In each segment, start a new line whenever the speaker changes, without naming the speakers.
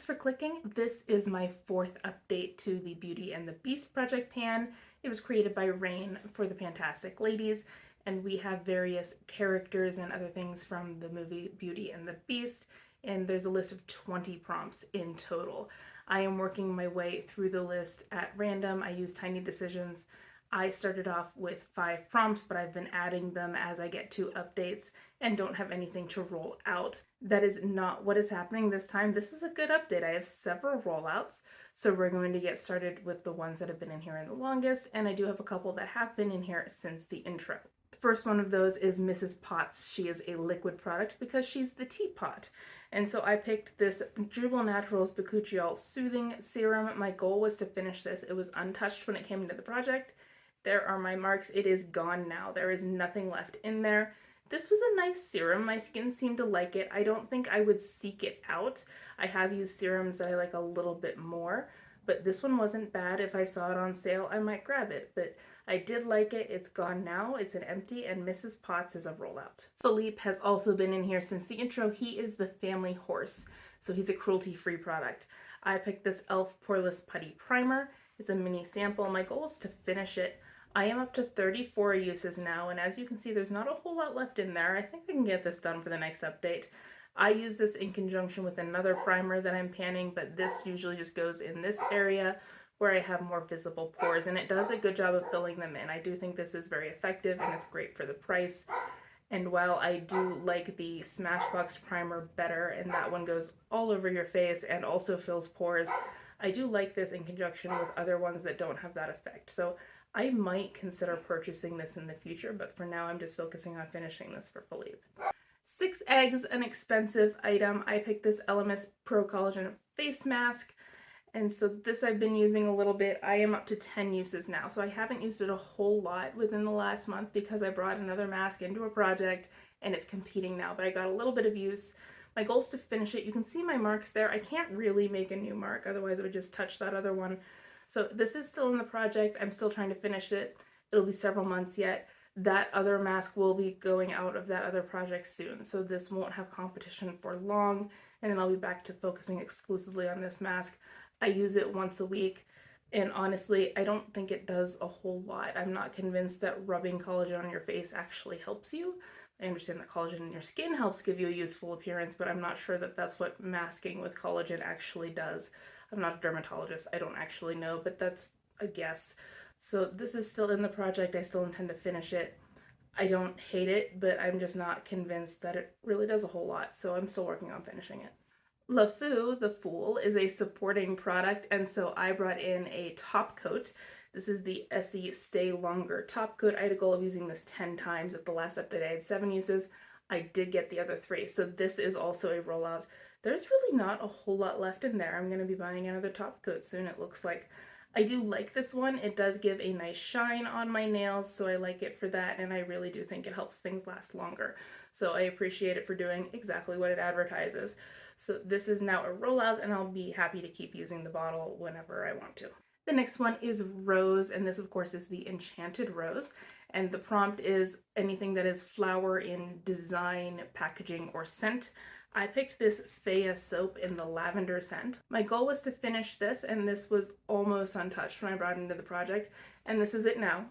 Thanks for clicking. This is my fourth update to the Beauty and the Beast project pan. It was created by Rain for the Pantastic Ladies, and we have various characters and other things from the movie Beauty and the Beast, and there's a list of 20 prompts in total. I am working my way through the list at random. I use tiny decisions. I started off with 5 prompts, but I've been adding them as I get to updates and don't have anything to roll out. That is not what is happening this time. This is a good update. I have several rollouts, so we're going to get started with the ones that have been in here in the longest, and I do have a couple that have been in here since the intro. The first one of those is Mrs. Potts. She is a liquid product because she's the teapot. And so I picked this Jubal Naturals Bakuchiol Soothing Serum. My goal was to finish this. It was untouched when it came into the project. There are my marks. It is gone now. There is nothing left in there. This was a nice serum. My skin seemed to like it. I don't think I would seek it out. I have used serums that I like a little bit more, but this one wasn't bad. If I saw it on sale, I might grab it, but I did like it. It's gone now. It's an empty, and Mrs. Potts is a rollout. Philippe has also been in here since the intro. He is the family horse, so he's a cruelty-free product. I picked this e.l.f. Poreless Putty Primer. It's a mini sample. My goal is to finish it. I am up to 34 uses now, and as you can see, there's not a whole lot left in there. I think I can get this done for the next update. I use this in conjunction with another primer that I'm panning, but this usually just goes in this area where I have more visible pores, and it does a good job of filling them in. I do think this is very effective, and it's great for the price. And while I do like the Smashbox primer better, and that one goes all over your face and also fills pores, I do like this in conjunction with other ones that don't have that effect. So I might consider purchasing this in the future, but for now I'm just focusing on finishing this for Philippe. 6 eggs, an expensive item. I picked this LMS Pro Collagen face mask, and so this I've been using a little bit. I am up to 10 uses now, so I haven't used it a whole lot within the last month because I brought another mask into a project and it's competing now, but I got a little bit of use. My goal is to finish it. You can see my marks there. I can't really make a new mark, otherwise I would just touch that other one. So this is still in the project. I'm still trying to finish it. It'll be several months yet. That other mask will be going out of that other project soon, so this won't have competition for long, and then I'll be back to focusing exclusively on this mask. I use it once a week, and honestly, I don't think it does a whole lot. I'm not convinced that rubbing collagen on your face actually helps you. I understand that collagen in your skin helps give you a useful appearance, but I'm not sure that that's what masking with collagen actually does. I'm not a dermatologist. I don't actually know, but that's a guess. So this is still in the project. I still intend to finish it. I don't hate it, but I'm just not convinced that it really does a whole lot, so I'm still working on finishing it. LeFou, the Fool, is a supporting product, and so I brought in a top coat. This is the Essie Stay Longer top coat. I had a goal of using this 10 times. At the last update, I had 7 uses. I did get the other 3, so this is also a rollout. There's really not a whole lot left in there. I'm going to be buying another top coat soon, it looks like. I do like this one. It does give a nice shine on my nails, so I like it for that, and I really do think it helps things last longer. So I appreciate it for doing exactly what it advertises. So this is now a rollout, and I'll be happy to keep using the bottle whenever I want to. The next one is Rose, and this of course is the Enchanted Rose, and the prompt is anything that is flower in design, packaging, or scent. I picked this Faya soap in the lavender scent. My goal was to finish this, and this was almost untouched when I brought it into the project, and this is it now.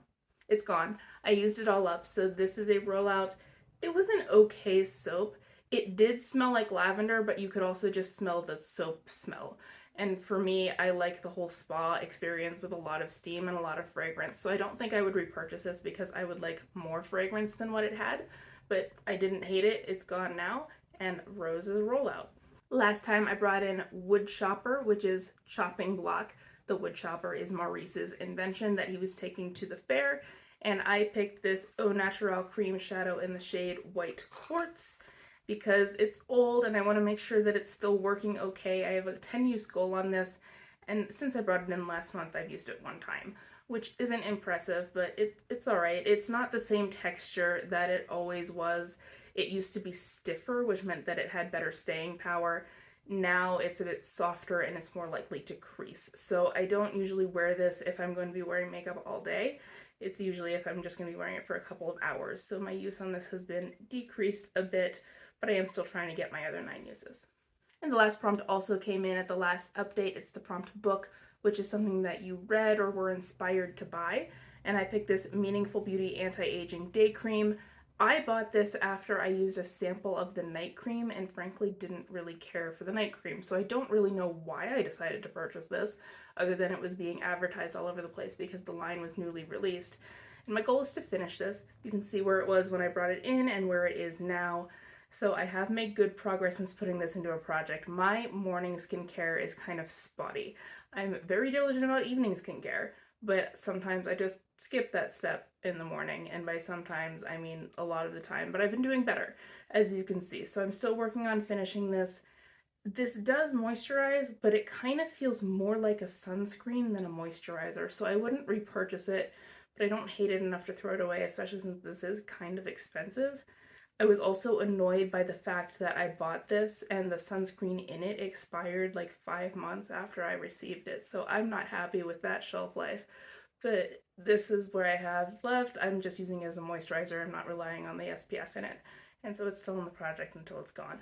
It's gone. I used it all up, so this is a rollout. It was an okay soap. It did smell like lavender, but you could also just smell the soap smell. And for me, I like the whole spa experience with a lot of steam and a lot of fragrance, so I don't think I would repurchase this because I would like more fragrance than what it had, but I didn't hate it. It's gone now, and Rose is a rollout. Last time I brought in Wood Chopper, which is chopping block. The wood chopper is Maurice's invention that he was taking to the fair, and I picked this Au Naturel Cream Shadow in the shade White Quartz because it's old and I want to make sure that it's still working okay. I have a 10 use goal on this, and since I brought it in last month, I've used it 1 time, which isn't impressive, but it's alright. It's not the same texture that it always was. It used to be stiffer, which meant that it had better staying power. Now it's a bit softer and it's more likely to crease. So I don't usually wear this if I'm going to be wearing makeup all day. It's usually if I'm just going to be wearing it for a couple of hours. So my use on this has been decreased a bit, but I am still trying to get my other 9 uses. And the last prompt also came in at the last update. It's the prompt book, which is something that you read or were inspired to buy. And I picked this Meaningful Beauty Anti-Aging Day Cream. I bought this after I used a sample of the night cream and frankly didn't really care for the night cream. So I don't really know why I decided to purchase this, other than it was being advertised all over the place because the line was newly released. And my goal is to finish this. You can see where it was when I brought it in and where it is now. So I have made good progress since putting this into a project. My morning skincare is kind of spotty. I'm very diligent about evening skincare, but sometimes I just skip that step in the morning, and by sometimes I mean a lot of the time, but I've been doing better, as you can see. So I'm still working on finishing this. This does moisturize, but it kind of feels more like a sunscreen than a moisturizer, so I wouldn't repurchase it, but I don't hate it enough to throw it away, especially since this is kind of expensive. I was also annoyed by the fact that I bought this and the sunscreen in it expired like 5 months after I received it, so I'm not happy with that shelf life. But this is where I have left. I'm just using it as a moisturizer. I'm not relying on the SPF in it. And so it's still in the project until it's gone.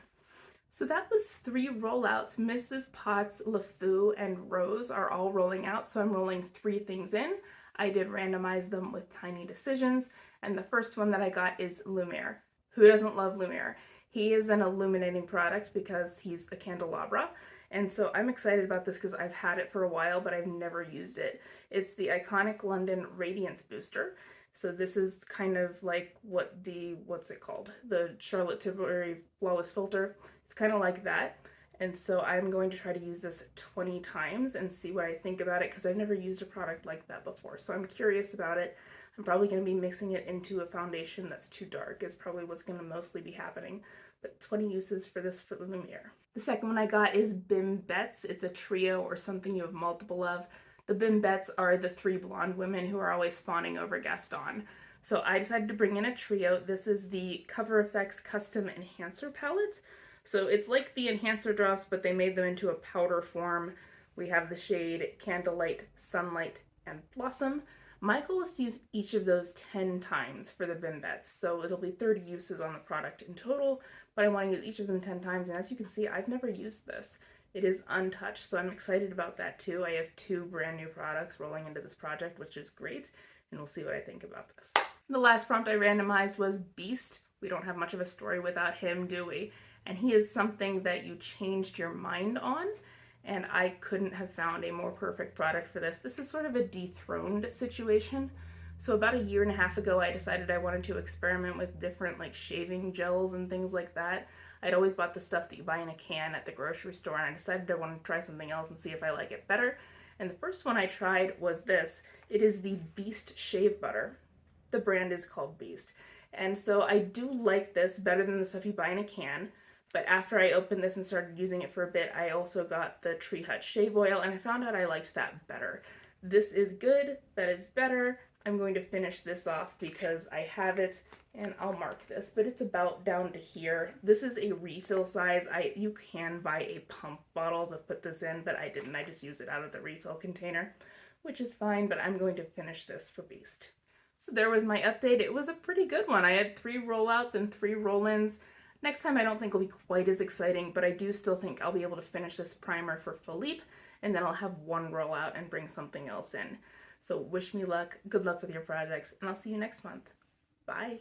So that was 3 rollouts. Mrs. Potts, LeFou, and Rose are all rolling out, so I'm rolling 3 things in. I did randomize them with tiny decisions, and the first one that I got is Lumiere. Who doesn't love Lumiere? He is an illuminating product because he's a candelabra, and so I'm excited about this because I've had it for a while, but I've never used it. It's the Iconic London Radiance Booster. So this is kind of like what's it called? The Charlotte Tilbury Flawless Filter. It's kind of like that. And so I'm going to try to use this 20 times and see what I think about it because I've never used a product like that before. So I'm curious about it. I'm probably going to be mixing it into a foundation that's too dark is probably what's going to mostly be happening. But 20 uses for this for the Lumiere. The second one I got is Bim Bets. It's a trio or something you have multiple of. The Bim Bets are the 3 blonde women who are always fawning over Gaston. So I decided to bring in a trio. This is the Cover FX Custom Enhancer Palette. So it's like the enhancer drops, but they made them into a powder form. We have the shade Candlelight, Sunlight, and Blossom. My goal is to use each of those 10 times for the Bim Bets, so it'll be 30 uses on the product in total, but I want to use each of them 10 times, and as you can see, I've never used this. It is untouched, so I'm excited about that too. I have 2 brand new products rolling into this project, which is great, and we'll see what I think about this. The last prompt I randomized was Beast. We don't have much of a story without him, do we? And he is something that you changed your mind on, and I couldn't have found a more perfect product for this. This is sort of a dethroned situation. So about 1.5 years ago, I decided I wanted to experiment with different like shaving gels and things like that. I'd always bought the stuff that you buy in a can at the grocery store, and I decided I wanted to try something else and see if I like it better. And the first one I tried was this. It is the Beast Shave Butter. The brand is called Beast. And so I do like this better than the stuff you buy in a can. But after I opened this and started using it for a bit, I also got the Tree Hut Shave Oil, and I found out I liked that better. This is good, that is better. I'm going to finish this off because I have it, and I'll mark this, but it's about down to here. This is a refill size. You can buy a pump bottle to put this in, but I didn't. I just used it out of the refill container, which is fine, but I'm going to finish this for Beast. So there was my update. It was a pretty good one. I had 3 rollouts and 3 roll-ins. Next time I don't think will be quite as exciting, but I do still think I'll be able to finish this primer for Philippe, and then I'll have 1 rollout and bring something else in. So wish me luck, good luck with your projects, and I'll see you next month. Bye!